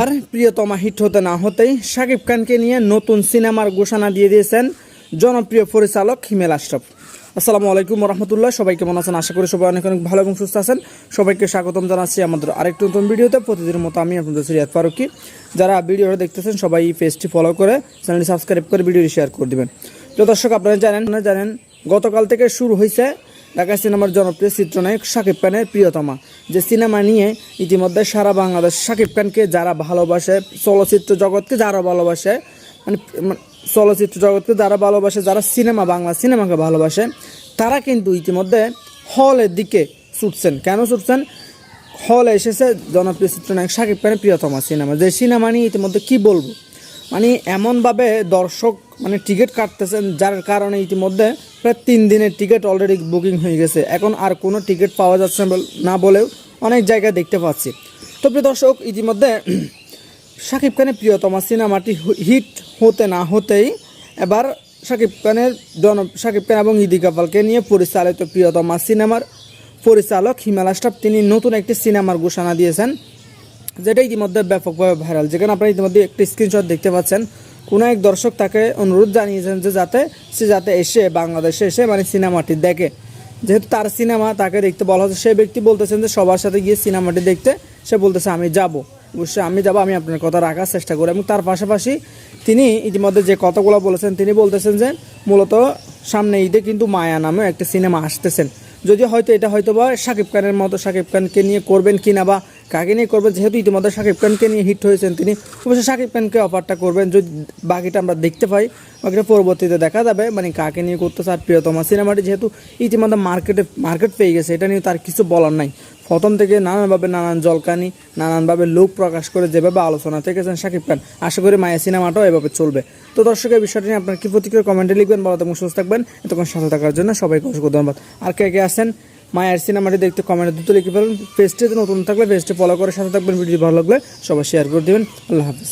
আর প্রিয়তমা হিট হতে না হতেই শাকিব খানকে নিয়ে নতুন সিনেমার ঘোষণা দিয়ে দিয়েছেন জনপ্রিয় পরিচালক হিমেল আশরাফ। আসসালামু আলাইকুম রহমতুল্লাহ। সবাই কেমন আছেন? আশা করি সবাই অনেক অনেক ভালো এবং সুস্থ আছেন। সবাইকে স্বাগতম জানাচ্ছি আমাদের আরেকটি নতুন ভিডিওতে। প্রতিদিনের মতো আমি আপনাদের রিয়াদ ফারুকি। যারা ভিডিওটা দেখতেছেন সবাই পেজটি ফলো করে চ্যানেলটি সাবস্ক্রাইব করে ভিডিওটি শেয়ার করে দিবেন। তো দর্শক, আপনারা জানেন গতকাল থেকে শুরু হয়েছে ঢাকা সিনেমার জনপ্রিয় চিত্রনায়ক শাকিব খানের প্রিয়তমা, যে সিনেমা নিয়ে ইতিমধ্যে সারা বাংলাদেশ শাকিব খানকে যারা ভালোবাসে, চলচ্চিত্র জগৎকে যারা ভালোবাসে, চলচ্চিত্র জগৎকে যারা ভালোবাসে, যারা বাংলা সিনেমাকে ভালোবাসে, তারা কিন্তু ইতিমধ্যে হলের দিকে ছুটছেন। কেন ছুটছেন? হলে এসেছে জনপ্রিয় চিত্রনায়ক শাকিব খানের প্রিয়তমা সিনেমা, যে সিনেমা নিয়ে ইতিমধ্যে কী বলবো, এমনভাবে দর্শক টিকিট কাটতেছেন, যার কারণে ইতিমধ্যে প্রায় 3 দিনের টিকিট অলরেডি বুকিং হয়ে গেছে। এখন আর কোনো টিকিট পাওয়া যাচ্ছে না বলেও অনেক জায়গায় দেখতে পাচ্ছি। তো প্রিয় দর্শক, ইতিমধ্যে শাকিব খানের প্রিয়তমা সিনেমাটি হিট হতে না হতেই এবার শাকিব খান এবং ইদি কাপালকে নিয়ে পরিচালিত প্রিয়তমা সিনেমার পরিচালক হিমেল আশরাফ তিনি নতুন একটি সিনেমার ঘোষণা দিয়েছেন, যেটা ইতিমধ্যে ব্যাপকভাবে ভাইরাল। যেখানে আপনারা ইতিমধ্যে একটি স্ক্রিনশট দেখতে পাচ্ছেন। কোনো এক দর্শক তাকে অনুরোধ জানিয়েছেন যে যাতে এসে বাংলাদেশে এসে সিনেমাটি দেখে। যেহেতু তার সিনেমা, তাকে দেখতে বলা হচ্ছে। সেই ব্যক্তি বলতেছেন যে সবার সাথে গিয়ে সিনেমাটি দেখতে। সে বলতেছে আমি যাব, অবশ্যই আমি যাব, আমি আপনার কথা রাখার চেষ্টা করি। এবং তার পাশাপাশি তিনি ইতিমধ্যে যে কথাগুলো বলেছেন, তিনি বলতেছেন যে মূলত সামনে ঈদে কিন্তু মায়া নামে একটা সিনেমা আসতেছেন। যদিও হয়তো এটা বা শাকিব খানের মতো শাকিব খানকে নিয়ে করবেন কিনা বা কাকে নিয়ে করবেন, যেহেতু ইতিমধ্যে শাকিব খানকে নিয়ে হিট হয়েছেন তিনি, অবশ্যই শাকিব খানকে অফারটা করবেন। যদি বাকিটা আমরা দেখতে পাই, বাকিটা পরবর্তীতে দেখা যাবে কাকে নিয়ে করতেছে। আর প্রিয়তমা সিনেমাটি যেহেতু ইতিমধ্যে মার্কেট পেয়ে গেছে, এটা নিয়ে তার কিছু বলার নাই। প্রথম থেকে নানানভাবে নানান জলকানি, নানানভাবে লোক প্রকাশ করে যেভাবে আলোচনা থেকেছেন শাকিব খান, আশা করি মায়া সিনেমাটাও এভাবে চলবে। তো দর্শকের বিষয়টি নিয়ে আপনার কি প্রতিক্রিয়া কমেন্টে লিখবেন। ভালো এবং সুস্থ থাকবেন। এতক্ষণ সাথে থাকার জন্য সবাইকে অসংখ্য ধন্যবাদ। আর কে আসেন মায়ের সিনেমাটি দেখতে কমেন্টে দ্রুত লিখে ফেলুন। পেজটিতে নতুন থাকলে পেজটি ফলো করে সাথে থাকবেন। ভিডিও ভালো লাগলে সবাই শেয়ার করে দেবেন। আল্লাহ হাফিজ।